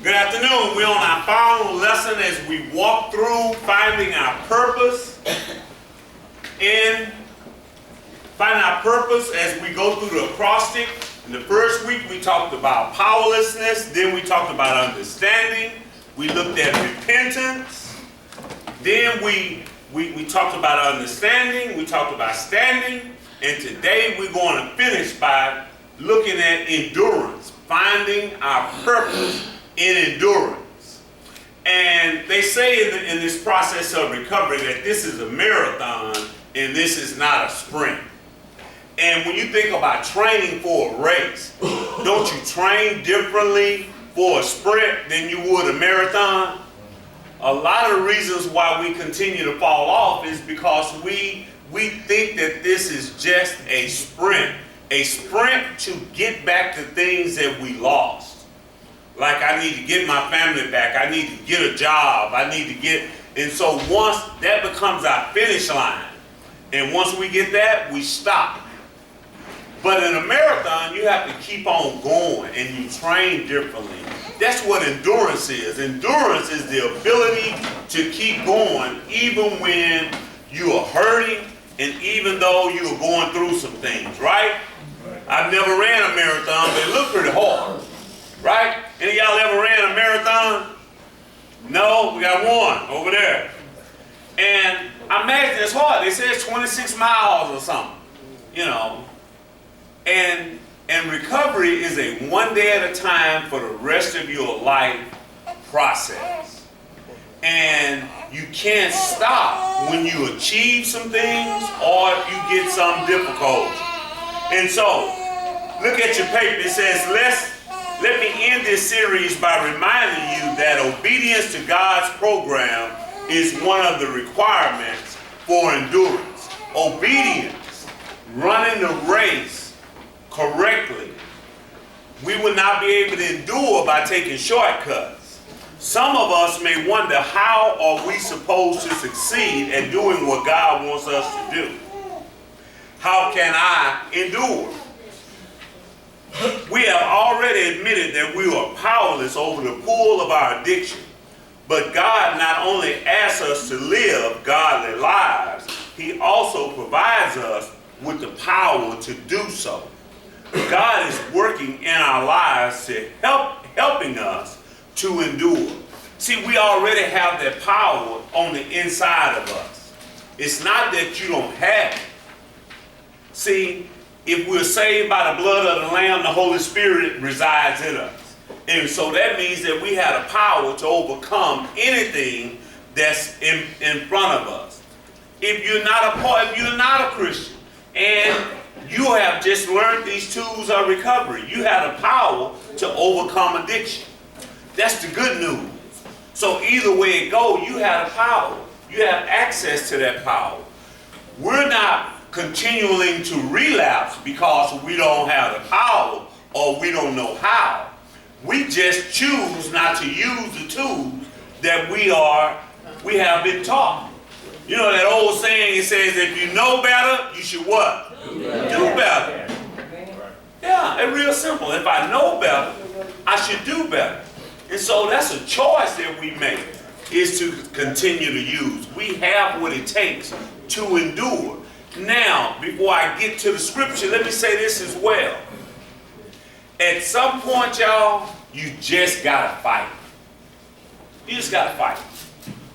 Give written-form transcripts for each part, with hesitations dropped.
Good afternoon. We're on our final lesson as we walk through finding our purpose. And finding our purpose as we go through the acrostic. In the first week we talked about powerlessness, then we talked about understanding, we looked at repentance, then we talked about understanding, we talked about standing, and today we're going to finish by looking at endurance, finding our purpose in endurance. And they say in this process of recovery that this is a marathon and this is not a sprint. And when you think about training for a race, don't you train differently for a sprint than you would a marathon? A lot of the reasons why we continue to fall off is because we think that this is just a sprint to get back to things that we lost. Like, I need to get my family back, I need to get a job, and so once that becomes our finish line, and once we get that, we stop. But in a marathon, you have to keep on going and you train differently. That's what endurance is. Endurance is the ability to keep going even when you are hurting and even though you are going through some things, right? I've never ran a marathon, but it looked pretty hard, right? Any of y'all ever ran a marathon? No? We got one over there. And I imagine it's hard. They say it's 26 miles or something, you know. And recovery is a one day at a time for the rest of your life process. And you can't stop when you achieve some things or you get some difficulty. And so, look at your paper. It says, let me end this series by reminding you that obedience to God's program is one of the requirements for endurance. Obedience, running the race correctly. We will not be able to endure by taking shortcuts. Some of us may wonder, how are we supposed to succeed at doing what God wants us to do? How can I endure? We have already admitted that we are powerless over the pull of our addiction. But God not only asks us to live godly lives, He also provides us with the power to do so. God is working in our lives to helping us to endure. See, we already have that power on the inside of us. It's not that you don't have it. See, if we're saved by the blood of the Lamb, the Holy Spirit resides in us. And so that means that we have the power to overcome anything that's in front of us. If you're not a Christian and you have just learned these tools of recovery, you have the power to overcome addiction. That's the good news. So either way it goes, you have the power. You have access to that power. We're not continuing to relapse because we don't have the power or we don't know how. We just choose not to use the tools that we have been taught. You know that old saying, it says, if you know better, you should what? Do better. Yeah, it's real simple. If I know better, I should do better. And so that's a choice that we make, is to continue to use. We have what it takes to endure. Now, before I get to the scripture, let me say this as well. At some point, y'all, you just gotta fight. You just gotta fight.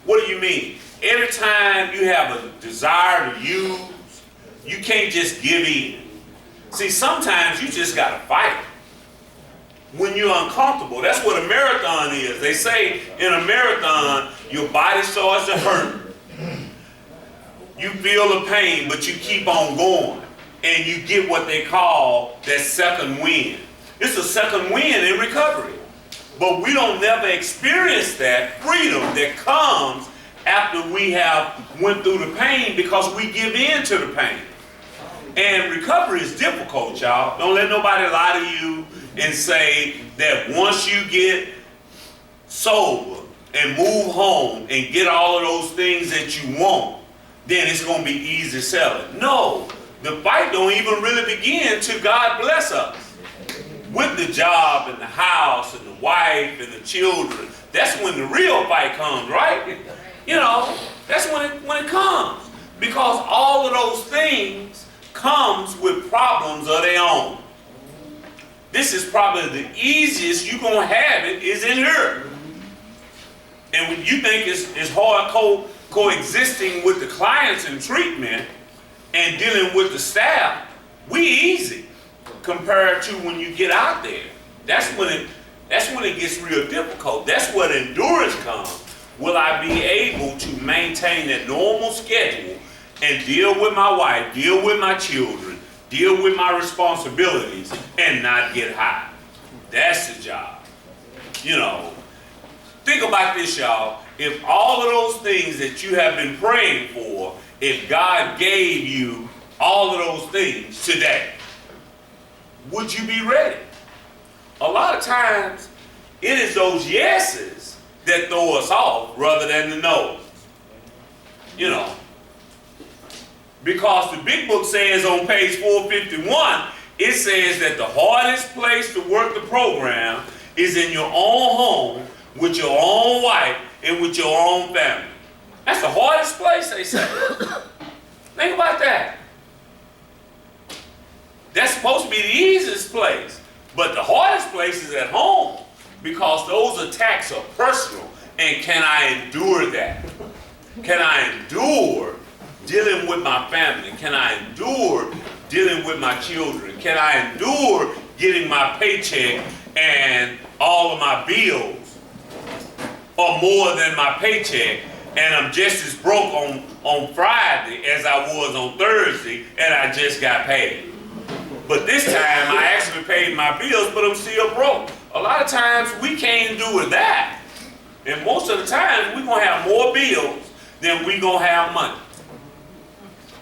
What do you mean? Every time you have a desire to use, you can't just give in. See, sometimes you just gotta fight. When you're uncomfortable, that's what a marathon is. They say in a marathon, your body starts to hurt. You feel the pain, but you keep on going. And you get what they call that second wind. It's a second wind in recovery. But we don't never experience that freedom that comes after we have went through the pain because we give in to the pain. And recovery is difficult, y'all. Don't let nobody lie to you and say that once you get sober and move home and get all of those things that you want, then it's going to be easy selling. No, the fight don't even really begin till God bless us. with the job and the house and the wife and the children, that's when the real fight comes, right? You know, that's when it comes. Because all of those things comes with problems of their own. This is probably the easiest you're going to have it is in here. And when you think it's hard coexisting with the clients in treatment and dealing with the staff, we easy compared to when you get out there. That's when it gets real difficult. That's where the endurance comes. Will I be able to maintain that normal schedule and deal with my wife, deal with my children, deal with my responsibilities, and not get high? That's the job. You know, think about this, y'all. If all of those things that you have been praying for, if God gave you all of those things today, would you be ready? A lot of times, it is those yeses that throw us off rather than the no's. You know, because the big book says on page 451, it says that the hardest place to work the program is in your own home, with your own wife, and with your own family. That's the hardest place, they say. Think about that. That's supposed to be the easiest place. But the hardest place is at home, because those attacks are personal. And can I endure that? Can I endure dealing with my family? Can I endure dealing with my children? Can I endure getting my paycheck and all of my bills are more than my paycheck, and I'm just as broke on Friday as I was on Thursday, and I just got paid? But this time I actually paid my bills, but I'm still broke. A lot of times we can't do with that. And most of the time we're going to have more bills than we're going to have money.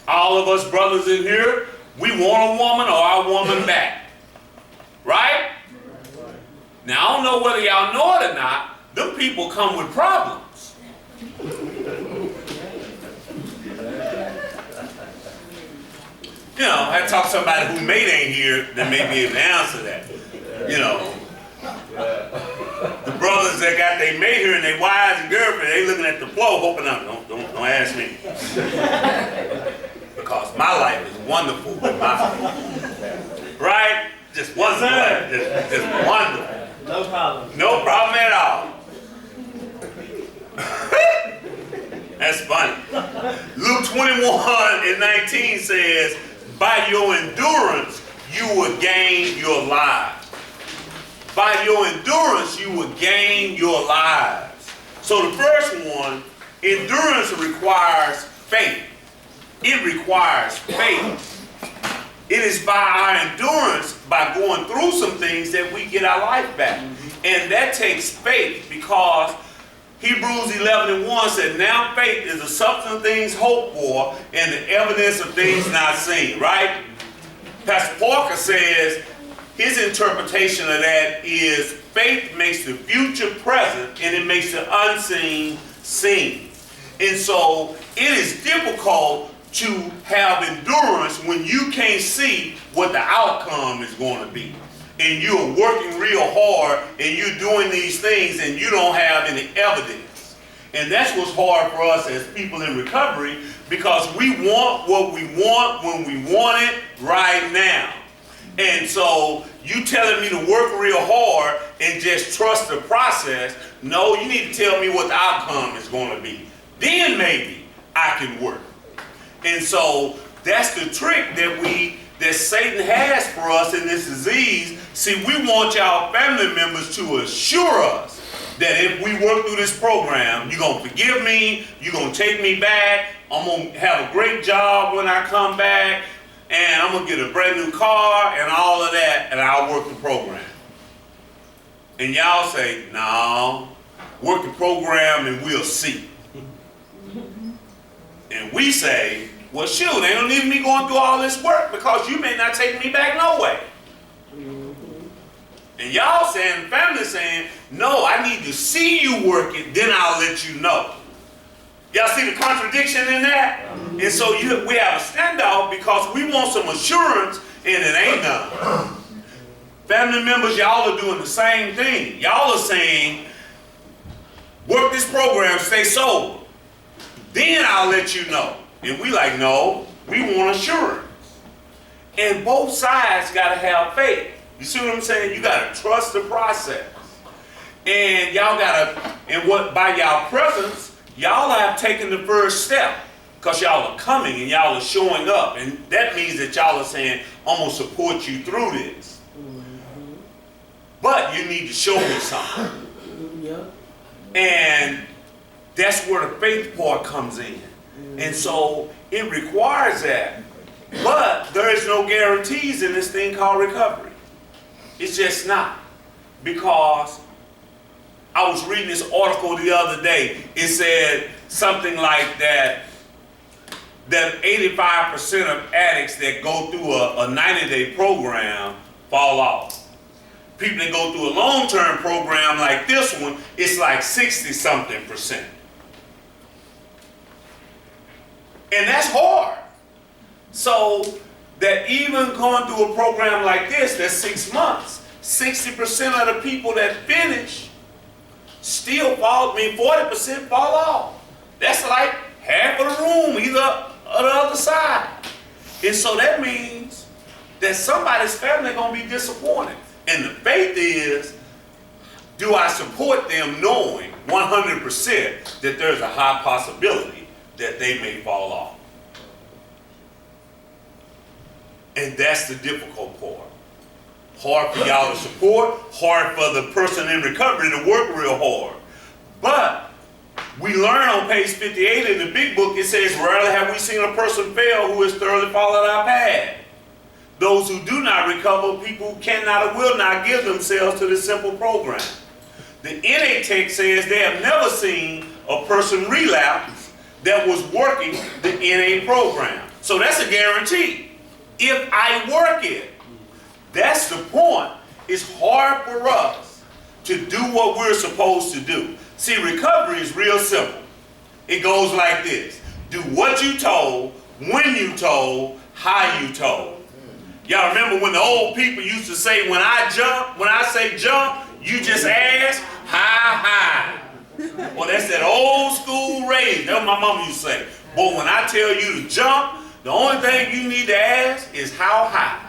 All of us brothers in here, we want a woman or our woman back. Right? Now I don't know whether y'all know it or not, them people come with problems. You know, I talk to somebody who mate ain't here that may be able to answer that. You know, the brothers that got their mate here and their wives and girlfriend, they looking at the floor hoping, don't ask me. Because my life is wonderful with my family. Right? Just wonderful. Yes, just wonderful. No problem. No problem at all. That's funny. Luke 21:19 says, by your endurance, you will gain your lives. By your endurance, you will gain your lives. So the first one, endurance requires faith. It requires faith. It is by our endurance, by going through some things, that we get our life back. And that takes faith, because Hebrews 11:1 said, now faith is the substance of things hoped for and the evidence of things not seen, right? Pastor Parker says his interpretation of that is faith makes the future present and it makes the unseen seen. And so it is difficult to have endurance when you can't see what the outcome is going to be. And you're working real hard and you're doing these things and you don't have any evidence. And that's what's hard for us as people in recovery, because we want what we want when we want it right now. And so you telling me to work real hard and just trust the process. No, you need to tell me what the outcome is going to be. Then maybe I can work. And so that's the trick that Satan has for us in this disease. See, we want y'all family members to assure us that if we work through this program, you're going to forgive me, you're going to take me back, I'm going to have a great job when I come back, and I'm going to get a brand new car and all of that, and I'll work the program. And y'all say, no, work the program and we'll see. And we say, well, shoot, ain't no need me going through all this work, because you may not take me back no way. And y'all saying, family saying, no, I need to see you work it, then I'll let you know. Y'all see the contradiction in that? And so we have a standoff because we want some assurance and it ain't none. Family members, y'all are doing the same thing. Y'all are saying, work this program, stay sober. Then I'll let you know. And we like, no, we want assurance. And both sides got to have faith. You see what I'm saying? You got to trust the process. And y'all got to, and what by y'all presence, y'all have taken the first step. Because y'all are coming and y'all are showing up. And that means that y'all are saying, I'm going to support you through this. Mm-hmm. But you need to show me something. Yeah. And that's where the faith part comes in. Mm-hmm. And so it requires that. But there is no guarantees in this thing called recovery. It's just not. Because I was reading this article the other day. It said something like that 85% of addicts that go through a 90-day program fall off. People that go through a long-term program like this one, it's like 60-something%. And that's hard. So that even going through a program like this, that's 6 months, 60% of the people that finish still fall, 40% fall off. That's like half of the room, either on the other side. And so that means that somebody's family going to be disappointed. And the faith is, do I support them knowing 100% that there's a high possibility that they may fall off? And that's the difficult part. Hard for y'all to support, hard for the person in recovery to work real hard. But we learn on page 58 in the big book, it says, rarely have we seen a person fail who has thoroughly followed our path. Those who do not recover, people who cannot or will not give themselves to this simple program. The NA text says they have never seen a person relapse that was working the NA program. So that's a guarantee. If I work it, that's the point. It's hard for us to do what we're supposed to do. See, recovery is real simple. It goes like this. Do what you told, when you told, how you told. Y'all remember when the old people used to say, when I say jump, you just ask, how high? Well, that's that old school raise. That's what my mom used to say. But when I tell you to jump, the only thing you need to ask is how high.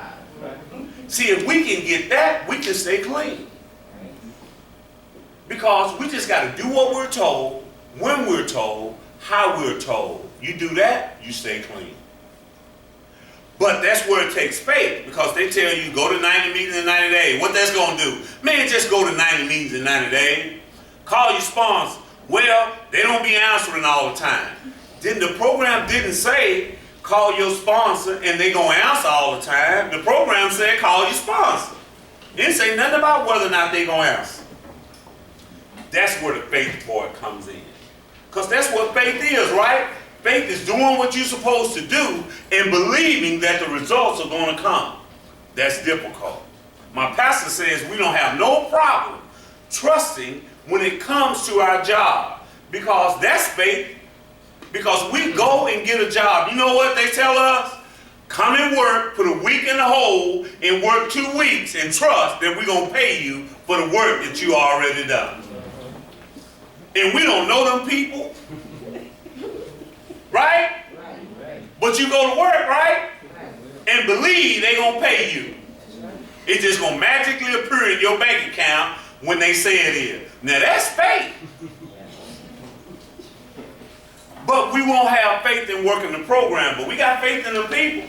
See, if we can get that, we can stay clean. Because we just got to do what we're told, when we're told, how we're told. You do that, you stay clean. But that's where it takes faith, because they tell you go to 90 meetings in 90 days. What that's going to do? Man, just go to 90 meetings in 90 days. Call your sponsor. Well, they don't be answering all the time. Then the program didn't say call your sponsor and they going to answer all the time. The program said call your sponsor. It didn't say nothing about whether or not they going to answer. That's where the faith part comes in. Because that's what faith is, right? Faith is doing what you're supposed to do and believing that the results are going to come. That's difficult. My pastor says we don't have no problem trusting when it comes to our job, because that's faith. Because we go and get a job. You know what they tell us? Come and work, put a week in the hole, and work 2 weeks and trust that we're going to pay you for the work that you already done. And we don't know them people. Right? But you go to work, right? And believe they're going to pay you. It's just going to magically appear in your bank account when they say it is. Now that's faith. But we won't have faith in working the program, but we got faith in the people.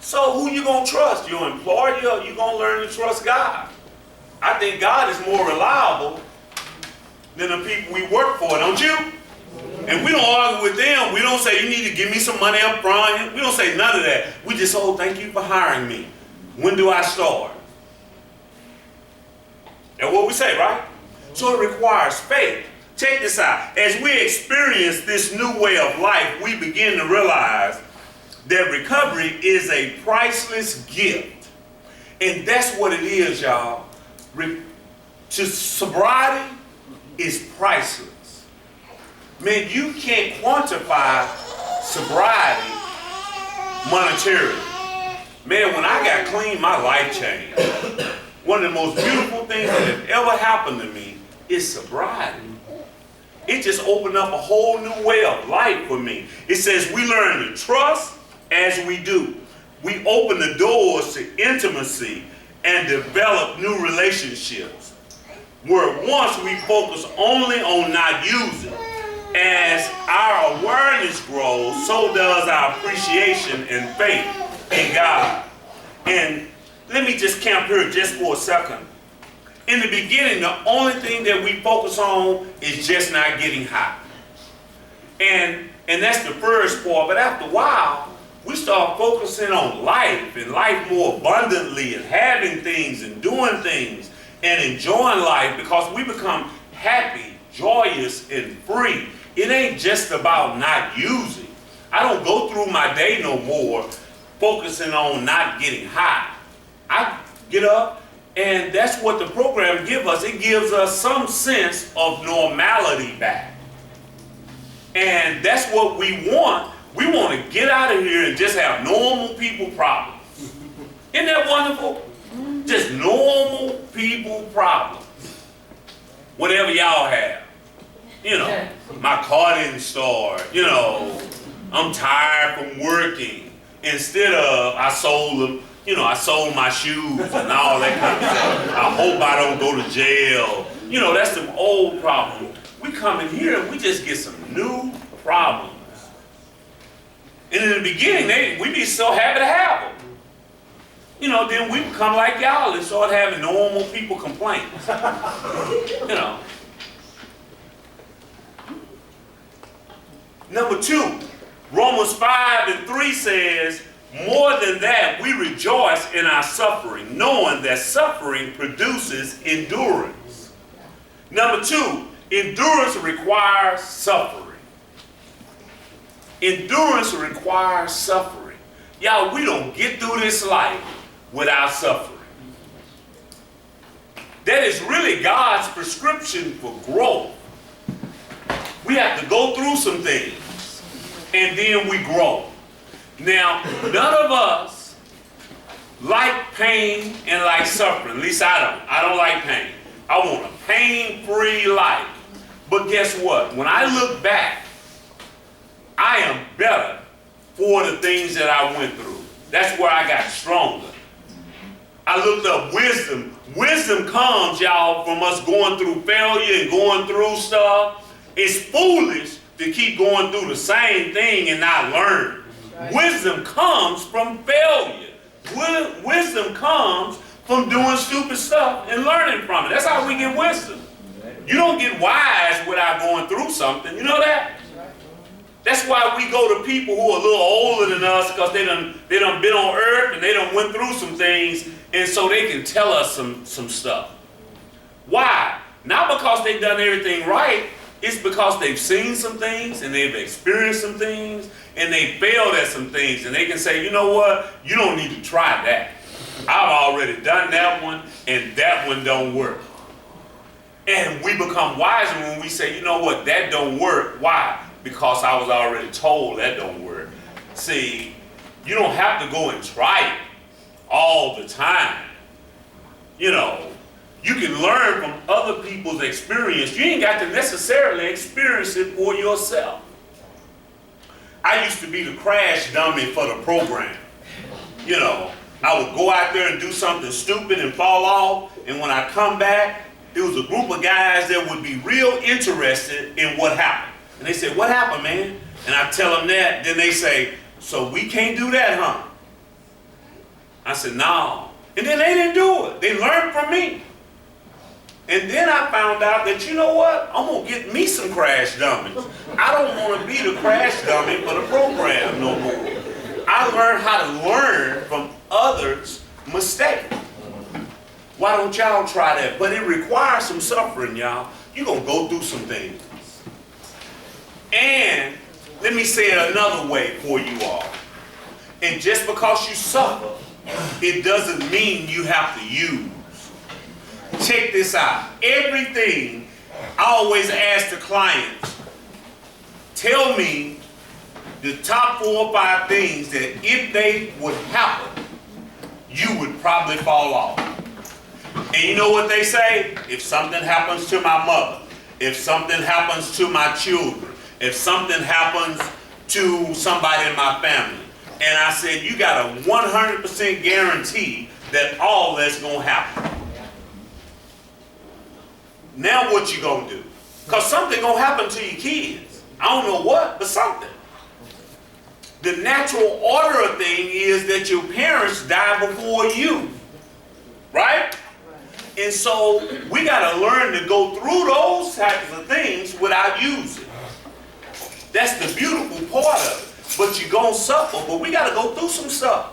So who you going to trust? Your employer, or you going to learn to trust God? I think God is more reliable than the people we work for, don't you? And we don't argue with them. We don't say, you need to give me some money up front. We don't say none of that. We just, oh, thank you for hiring me. When do I start? That's what we say, right? So it requires faith. Check this out. As we experience this new way of life, we begin to realize that recovery is a priceless gift. And that's what it is, y'all. Sobriety is priceless. Man, you can't quantify sobriety monetarily. Man, when I got clean, my life changed. One of the most beautiful things that have ever happened to me is sobriety. It just opened up a whole new way of life for me. It says we learn to trust as we do. We open the doors to intimacy and develop new relationships. Where once we focus only on not using. As our awareness grows, so does our appreciation and faith in God. And let me just camp here just for a second. In the beginning, the only thing that we focus on is just not getting high. And that's the first part. But after a while, we start focusing on life and life more abundantly and having things and doing things and enjoying life because we become happy, joyous, and free. It ain't just about not using. I don't go through my day no more focusing on not getting high. I get up, and that's what the program gives us. It gives us some sense of normality back. And that's what we want. We want to get out of here and just have normal people problems. Isn't that wonderful? Just normal people problems. Whatever y'all have. You know, my car didn't start. You know, I'm tired from working. Instead of I sold them, you know, I sold my shoes and all that kind of stuff. I hope I don't go to jail. You know, that's some old problems. We come in here and we just get some new problems. And in the beginning, we be so happy to have them. You know, then we become like y'all and start having normal people complaints. You know. Number 2, Romans 5:3 says, more than that, we rejoice in our suffering, knowing that suffering produces endurance. Number 2, endurance requires suffering. Endurance requires suffering. Y'all, we don't get through this life without suffering. That is really God's prescription for growth. We have to go through some things, and then we grow. Now, none of us like pain and like suffering. At least I don't. I don't like pain. I want a pain-free life. But guess what? When I look back, I am better for the things that I went through. That's where I got stronger. I looked up wisdom. Wisdom comes, y'all, from us going through failure and going through stuff. It's foolish to keep going through the same thing and not learn. Right. Wisdom comes from failure. Wisdom comes from doing stupid stuff and learning from it. That's how we get wisdom. You don't get wise without going through something. You know that? That's why we go to people who are a little older than us because they done been on earth and they done went through some things, and so they can tell us some stuff. Why? Not because they've done everything right. It's because they've seen some things and they've experienced some things and they failed at some things, and they can say, you know what, you don't need to try that. I've already done that one and that one don't work. And we become wiser when we say, you know what, that don't work. Why? Because I was already told that don't work. See, you don't have to go and try it all the time. You know, you can learn from other people's experience. You ain't got to necessarily experience it for yourself. I used to be the crash dummy for the program. You know, I would go out there and do something stupid and fall off, and when I come back, there was a group of guys that would be real interested in what happened. And they said, what happened, man? And I tell them that, then they say, so we can't do that, huh? I said, no. And then they didn't do it. They learned from me. And then I found out that, you know what? I'm going to get me some crash dummies. I don't want to be the crash dummy for the program no more. I learned how to learn from others' mistakes. Why don't y'all try that? But it requires some suffering, y'all. You're going to go through some things. And let me say it another way for you all. And just because you suffer, it doesn't mean you have to use. Check this out. Everything, I always ask the clients, tell me the top 4 or 5 things that if they would happen, you would probably fall off. And you know what they say? If something happens to my mother, if something happens to my children, if something happens to somebody in my family, and I said, you got a 100% guarantee that all that's going to happen. Now what you going to do? Because something going to happen to your kids. I don't know what, but something. The natural order of thing is that your parents die before you. Right? And so we got to learn to go through those types of things without using. That's the beautiful part of it. But you're going to suffer. But we got to go through some stuff.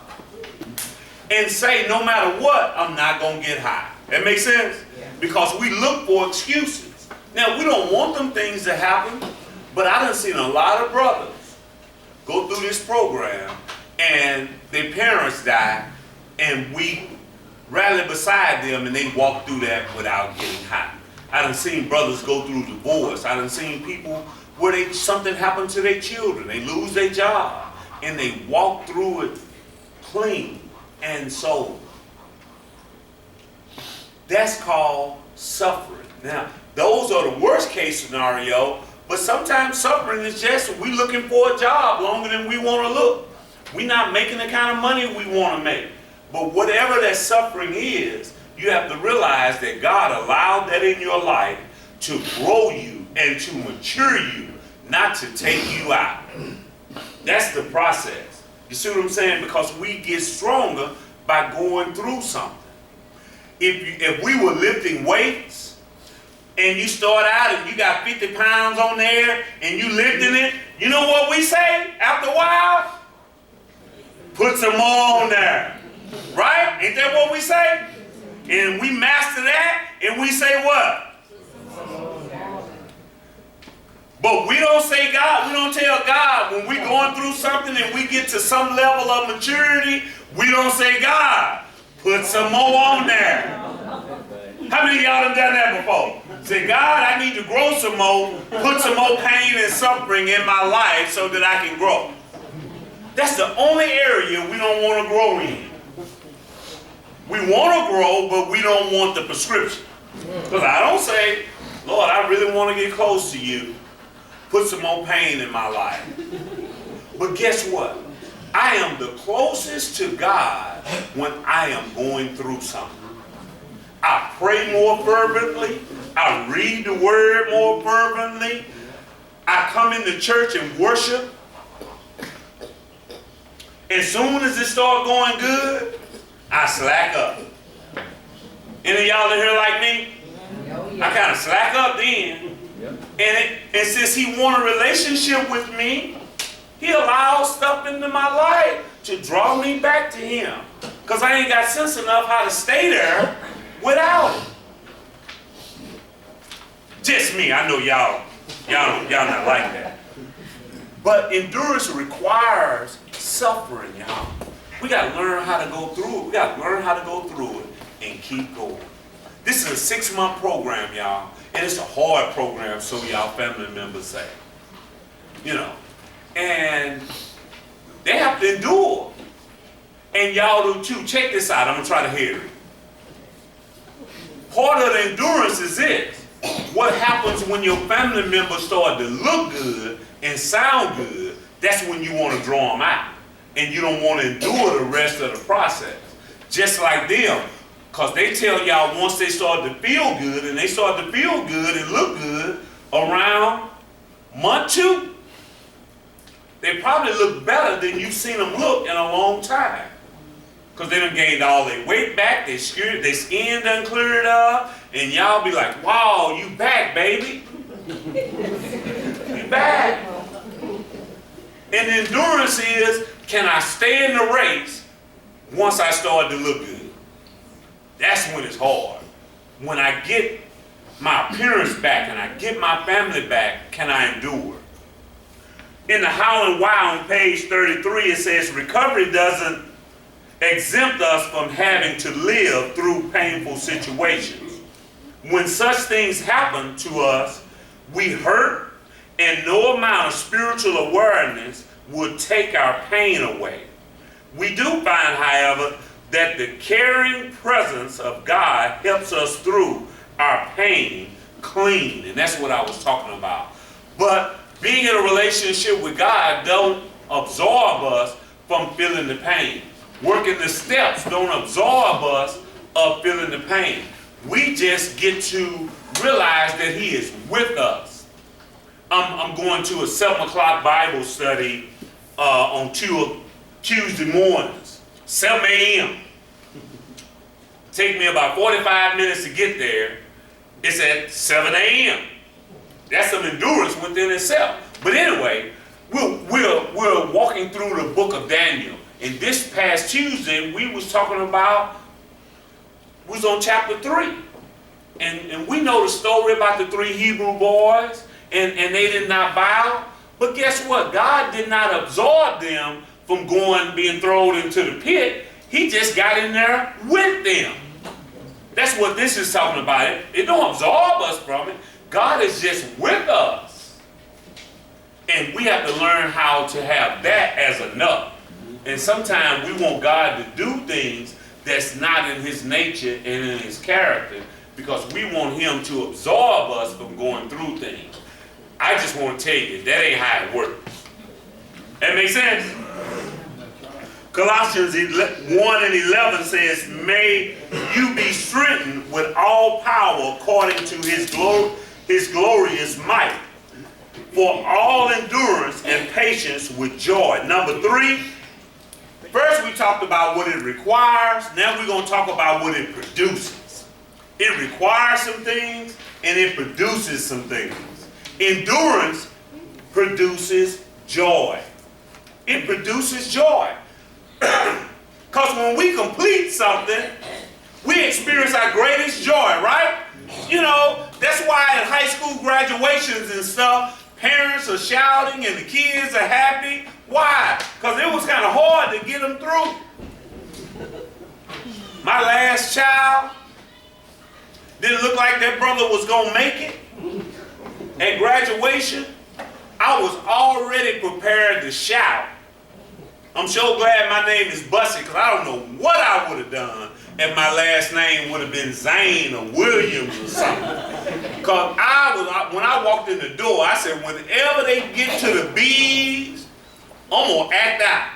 And say, no matter what, I'm not going to get high. That makes sense? Yeah. Because we look for excuses. Now, we don't want them things to happen. But I done seen a lot of brothers go through this program and their parents die. And we rally beside them and they walk through that without getting high. I done seen brothers go through divorce. I done seen people where something happened to their children. They lose their job and they walk through it clean and sober. That's called suffering. Now, those are the worst case scenario, but sometimes suffering is just we looking for a job longer than we want to look. We're not making the kind of money we want to make. But whatever that suffering is, you have to realize that God allowed that in your life to grow you and to mature you, not to take you out. That's the process. You see what I'm saying? Because we get stronger by going through something. If we were lifting weights and you start out and you got 50 pounds on there and you lifting it, you know what we say after a while? Put some more on there. Right? Ain't that what we say? And we master that and we say what? But we don't say God, we don't tell God when we're going through something and we get to some level of maturity, we don't say, God, put some more on there. How many of y'all have done that before? Say, God, I need to grow some more, put some more pain and suffering in my life so that I can grow. That's the only area we don't want to grow in. We want to grow, but we don't want the prescription. Because I don't say, Lord, I really want to get close to you. Put some more pain in my life. But guess what? I am the closest to God when I am going through something. I pray more fervently. I read the word more fervently. I come into church and worship. As soon as it starts going good, I slack up. Any of y'all in here like me? I kind of slack up then. And since he wants a relationship with me, he allows stuff into my life to draw me back to him. Because I ain't got sense enough how to stay there without him. Just me. I know y'all not like that. But endurance requires suffering, y'all. We got to learn how to go through it. We got to learn how to go through it and keep going. This is a 6-month program, y'all. And it's a hard program, so y'all family members say. You know. And they have to endure. And y'all do too. Check this out. I'm going to try to hear it. Part of the endurance is this. What happens when your family members start to look good and sound good, that's when you want to draw them out. And you don't want to endure the rest of the process. Just like them. Because they tell y'all once they start to feel good, and they start to feel good and look good around month 2, they probably look better than you've seen them look in a long time. Because they done gained all their weight back, their skin done cleared up, and y'all be like, wow, you back, baby. You back. And endurance is, can I stay in the race once I start to look good? That's when it's hard. When I get my appearance back and I get my family back, can I endure? In the How and Why on page 33, it says, recovery doesn't exempt us from having to live through painful situations. When such things happen to us, we hurt, and no amount of spiritual awareness would take our pain away. We do find, however, that the caring presence of God helps us through our pain clean. And that's what I was talking about. But being in a relationship with God don't absorb us from feeling the pain. Working the steps don't absorb us of feeling the pain. We just get to realize that He is with us. I'm going to a 7 o'clock Bible study on Tuesday mornings, 7 a.m. Take me about 45 minutes to get there. It's at 7 a.m. That's some endurance within itself. But anyway, we're walking through the book of Daniel. And this past Tuesday, we was talking about, we was on chapter 3. And we know the story about the 3 Hebrew boys, and they did not bow. But guess what? God did not absorb them from being thrown into the pit. He just got in there with them. That's what this is talking about. It don't absorb us from it. God is just with us. And we have to learn how to have that as enough. And sometimes we want God to do things that's not in His nature and in His character, because we want Him to absorb us from going through things. I just want to tell you, that ain't how it works. That makes sense? Colossians 1 and 11 says, "May you be strengthened with all power according to His glorious might, for all endurance and patience with joy." Number 3, first we talked about what it requires. Now we're going to talk about what it produces. It requires some things and it produces some things. Endurance produces joy. It produces joy. Because when we complete something, we experience our greatest joy, right? You know, that's why at high school graduations and stuff, parents are shouting and the kids are happy. Why? Because it was kind of hard to get them through. My last child didn't look like that brother was going to make it. At graduation, I was already prepared to shout. I'm so glad my name is Bussey, because I don't know what I would have done if my last name would have been Zane or Williams or something. Because when I walked in the door, I said, whenever they get to the B's, I'm going to act out.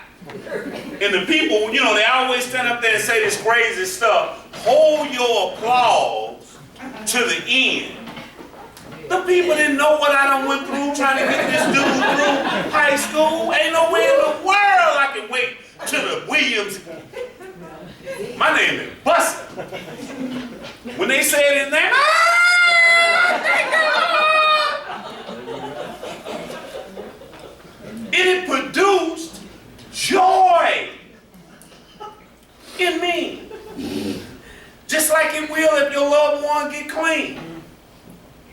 And the people, you know, they always stand up there and say this crazy stuff. Hold your applause to the end. The people didn't know what I done went through trying to get this dude through high school. Ain't no way in the world I can wait to the Williams. My name is Bussey. When they said his name, it produced joy in me. Just like it will if your loved one get clean.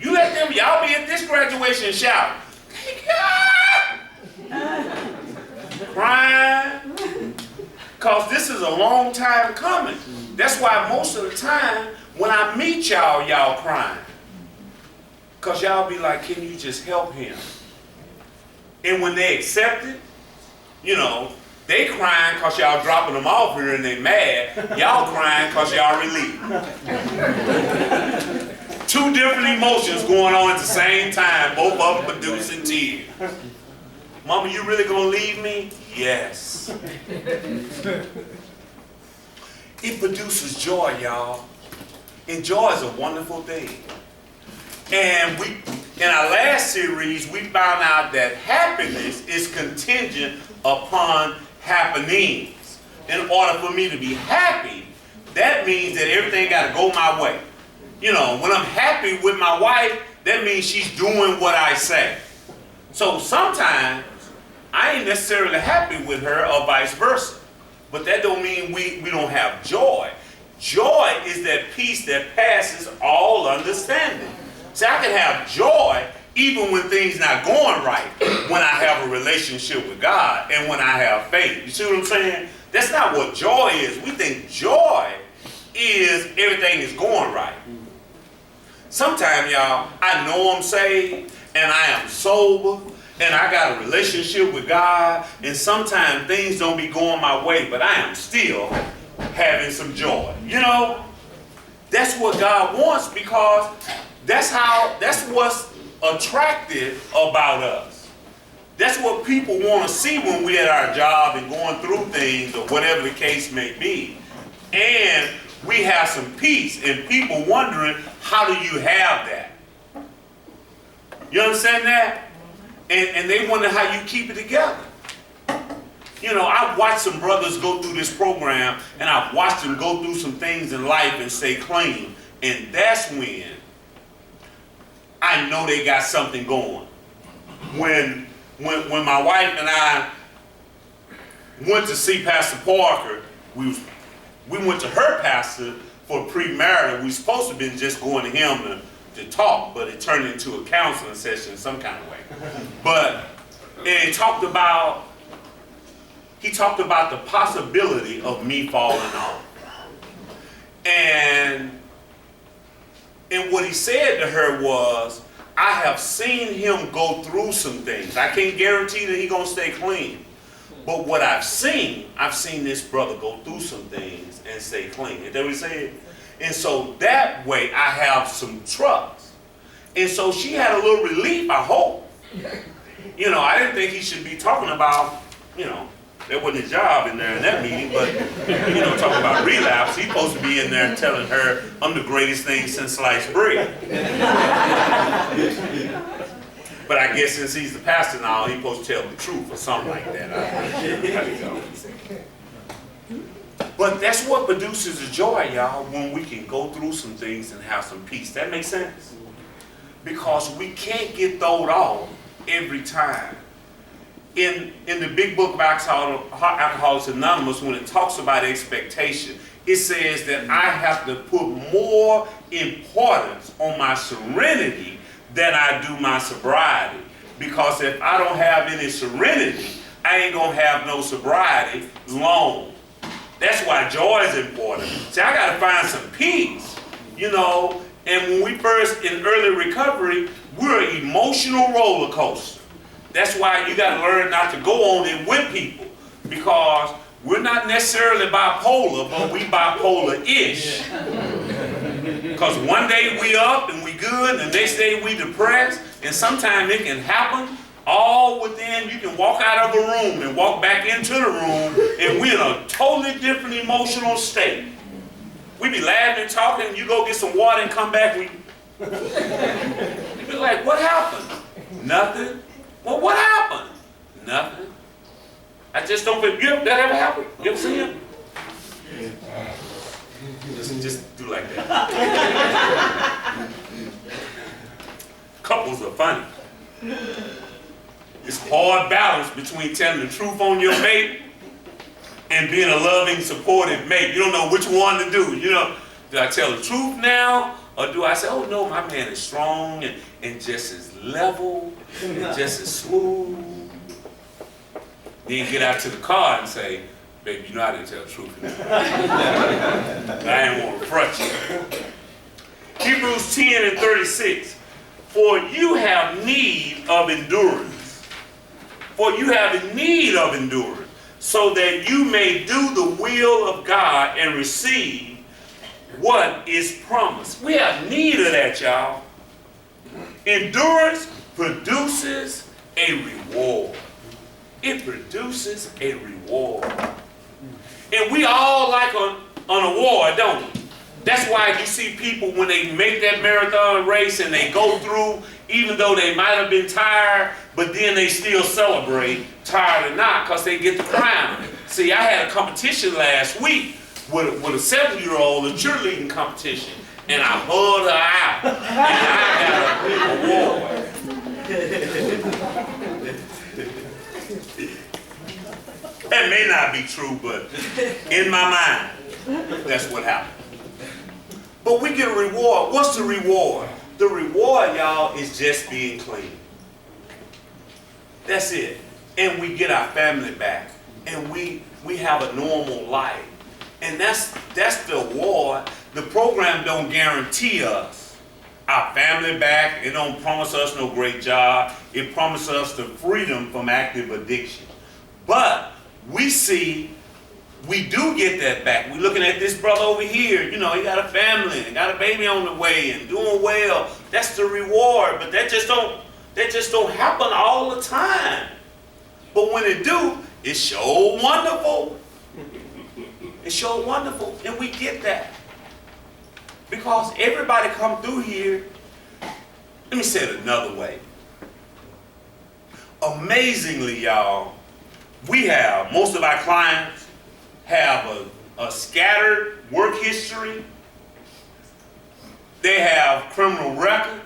You let them, y'all be at this graduation and shout. Crying. Because this is a long time coming. That's why most of the time when I meet y'all, y'all crying. Because y'all be like, can you just help him? And when they accept it, you know, they crying because y'all dropping them off here and they mad. Y'all crying because y'all relieved. Two different emotions going on at the same time, both of them producing tears. Mama, you really gonna leave me? Yes. It produces joy, y'all. And joy is a wonderful thing. And in our last series, we found out that happiness is contingent upon happenings. In order for me to be happy, that means that everything got to go my way. You know, when I'm happy with my wife, that means she's doing what I say. So sometimes I ain't necessarily happy with her or vice versa. But that don't mean we don't have joy. Joy is that peace that passes all understanding. See, I can have joy even when things not going right, when I have a relationship with God and when I have faith. You see what I'm saying? That's not what joy is. We think joy is everything is going right. Sometimes, y'all, I know I'm saved and I am sober and I got a relationship with God, and sometimes things don't be going my way, but I am still having some joy. You know, that's what God wants, because that's what's attractive about us. That's what people want to see when we're at our job and going through things or whatever the case may be. And we have some peace, and people wondering, how do you have that? You understand that? And they wonder how you keep it together. You know, I've watched some brothers go through this program, and I've watched them go through some things in life and stay clean. And that's when I know they got something going. When my wife and I went to see Pastor Parker, we went to her pastor for premarital. We were supposed to have been just going to him to talk, but it turned into a counseling session some kind of way. But and he talked about the possibility of me falling off. And what he said to her was, I have seen him go through some things. I can't guarantee that he's going to stay clean. But what I've seen this brother go through some things and stay clean. Is that what he said? And so that way I have some trust. And so she had a little relief, I hope. You know, I didn't think he should be talking about, you know, that wasn't his job in there in that meeting, but, you know, talking about relapse, he's supposed to be in there telling her, I'm the greatest thing since sliced bread. But I guess since he's the pastor now, he's supposed to tell the truth or something like that. But that's what produces the joy, y'all, when we can go through some things and have some peace. That makes sense? Because we can't get thrown off every time. In the big book of Alcoholics Anonymous, when it talks about expectation, it says that I have to put more importance on my serenity than I do my sobriety. Because if I don't have any serenity, I ain't going to have no sobriety long. That's why joy is important. See, I got to find some peace, you know. And when we first, in early recovery, we're an emotional roller coaster. That's why you got to learn not to go on it with people, because we're not necessarily bipolar, but we bipolar-ish. Because one day we up and we good, and the next day we depressed, and sometimes it can happen all within, you can walk out of a room and walk back into the room, and we're in a totally different emotional state. We be laughing and talking, and you go get some water and come back, you be like, what happened? Nothing. Well, what happened? Nothing. I just don't feel, that ever happened? You ever seen him? Just do like that. Couples are funny. It's hard balance between telling the truth on your mate and being a loving, supportive mate. You don't know which one to do. You know, do I tell the truth now? Or do I say, oh no, my man is strong and just as level and just as smooth? Then get out to the car and say, baby, you know I didn't tell the truth. I ain't want to front you. Hebrews 10:36. For you have need of endurance. For you have need of endurance, so that you may do the will of God and receive what is promised. We have need of that, y'all. Endurance produces a reward. It produces a reward. And we all like an award, don't we? That's why you see people when they make that marathon race and they go through, even though they might have been tired, but then they still celebrate, tired or not, because they get the crown. See, I had a competition last week with a 7-year-old, a cheerleading competition, and I hugged her out, and I got an award. That may not be true, but in my mind, that's what happened. But we get a reward. What's the reward? The reward, y'all, is just being clean. That's it. And we get our family back. And we have a normal life. And that's the award. The program don't guarantee us our family back. It don't promise us no great job. It promises us the freedom from active addiction. But we see we do get that back. We're looking at this brother over here, you know, he got a family, he got a baby on the way and doing well. That's the reward, but that just don't happen all the time. But when it do, it's so wonderful. It's so wonderful, and we get that. Because everybody come through here, let me say it another way. Amazingly, y'all, most of our clients have a scattered work history. They have criminal record.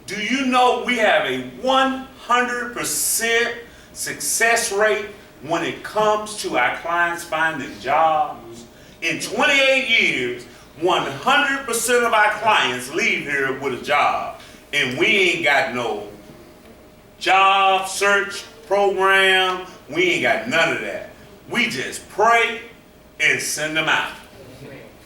Do you know we have a 100% success rate when it comes to our clients finding jobs? In 28 years, 100% of our clients leave here with a job, and we ain't got no job search program. We ain't got none of that. We just pray and send them out.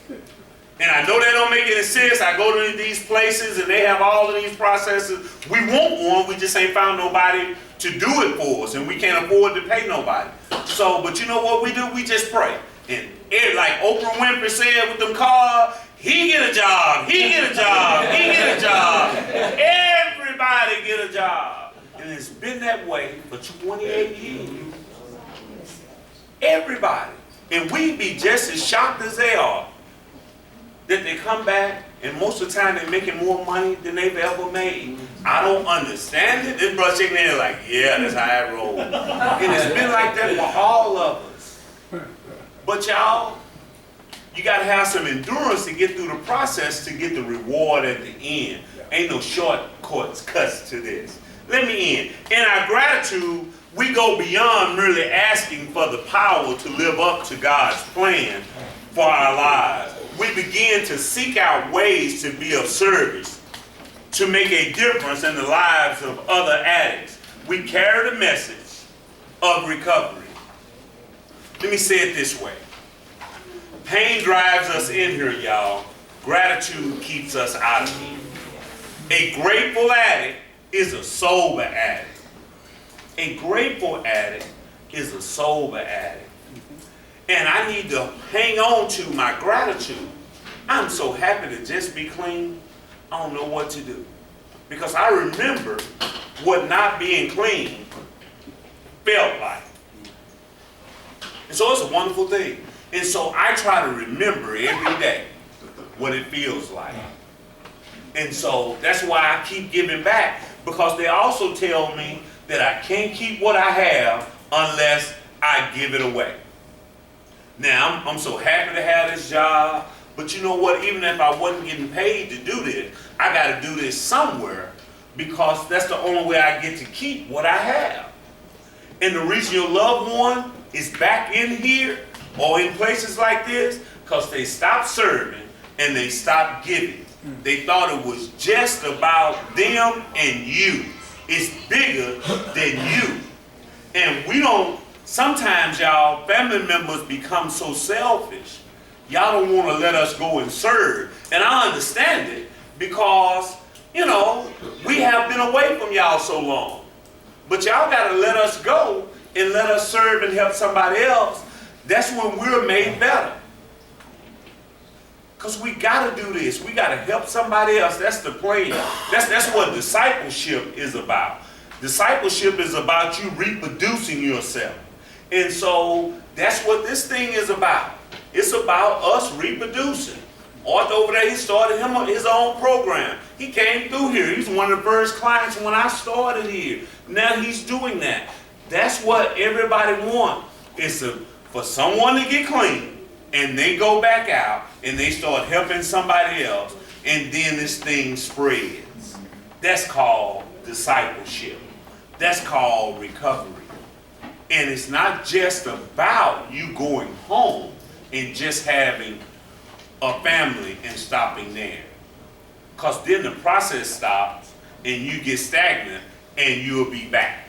And I know that don't make any sense. I go to these places and they have all of these processes. We want one, we just ain't found nobody to do it for us, and we can't afford to pay nobody. So, but you know what we do? We just pray. And like Oprah Winfrey said with them cars, he get a job, he get a job, he get a job. Everybody get a job. And it's been that way for 28 years. Everybody. And we be just as shocked as they are that they come back and most of the time they're making more money than they've ever made. I don't understand it. This brother shaking their head like, yeah, that's how I roll. And it's been like that for all of us. But y'all, you got to have some endurance to get through the process to get the reward at the end. Ain't no shortcuts to this. Let me end. In our gratitude, we go beyond merely asking for the power to live up to God's plan for our lives. We begin to seek out ways to be of service, to make a difference in the lives of other addicts. We carry the message of recovery. Let me say it this way. Pain drives us in here, y'all. Gratitude keeps us out of here. A grateful addict is a sober addict. A grateful addict is a sober addict. And I need to hang on to my gratitude. I'm so happy to just be clean. I don't know what to do. Because I remember what not being clean felt like. And so it's a wonderful thing. And so I try to remember every day what it feels like. And so that's why I keep giving back. Because they also tell me that I can't keep what I have unless I give it away. Now, I'm so happy to have this job, but you know what? Even if I wasn't getting paid to do this, I got to do this somewhere because that's the only way I get to keep what I have. And the reason your loved one is back in here or in places like this, because they stopped serving and they stopped giving. They thought it was just about them and you. It's bigger than you. And we don't, sometimes y'all, family members become so selfish. Y'all don't want to let us go and serve. And I understand it because, you know, we have been away from y'all so long. But y'all got to let us go and let us serve and help somebody else. That's when we're made better. Because we got to do this. We got to help somebody else. That's the plan. That's what discipleship is about. Discipleship is about you reproducing yourself. And so that's what this thing is about. It's about us reproducing. Arthur over there, he started his own program. He came through here. He's one of the first clients when I started here. Now he's doing that. That's what everybody wants. It's for someone to get clean and they go back out and they start helping somebody else and then this thing spreads. That's called discipleship. That's called recovery. And it's not just about you going home and just having a family and stopping there. Because then the process stops and you get stagnant and you'll be back.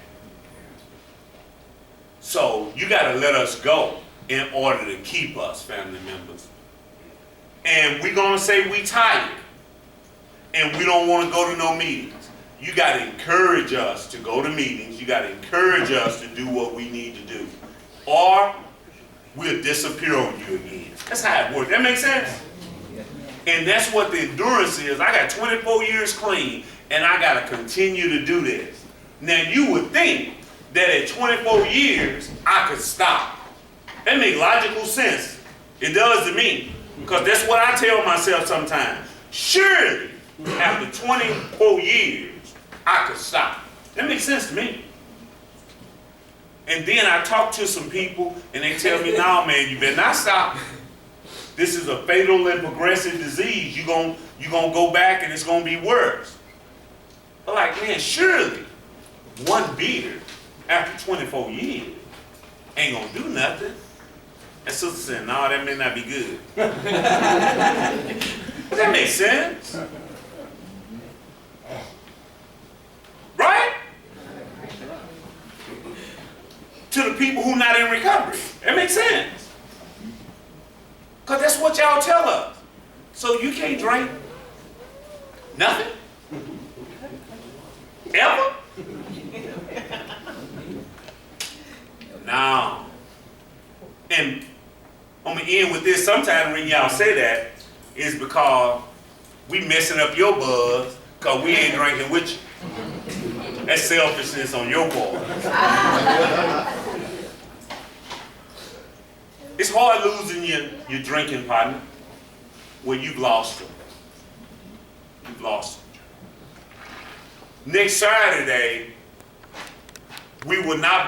So you got to let us go in order to keep us, family members. And we're going to say we tired and we don't want to go to no meetings. You got to encourage us to go to meetings. You got to encourage us to do what we need to do. Or we'll disappear on you again. That's how it works. That makes sense? And that's what the endurance is. I got 24 years clean, and I got to continue to do this. Now, you would think that at 24 years, I could stop. That makes logical sense. It does to me. Because that's what I tell myself sometimes. Surely, after 24 years, I could stop. That makes sense to me. And then I talk to some people, and they tell me, no, man, you better not stop. This is a fatal and progressive disease. You're gonna go back, and it's going to be worse. But like, man, surely one beer after 24 years ain't going to do nothing. And sister said, no, that may not be good. But that makes sense. Right? To the people who not in recovery. That makes sense. Because that's what y'all tell us. So you can't drink nothing? Ever? No. And I'm going to end with this. Sometimes when y'all say that, it's because we messing up your buzz because we ain't drinking with you. That's selfishness on your part. It's hard losing your drinking partner when you've lost them. You've lost them. Next Saturday, we will not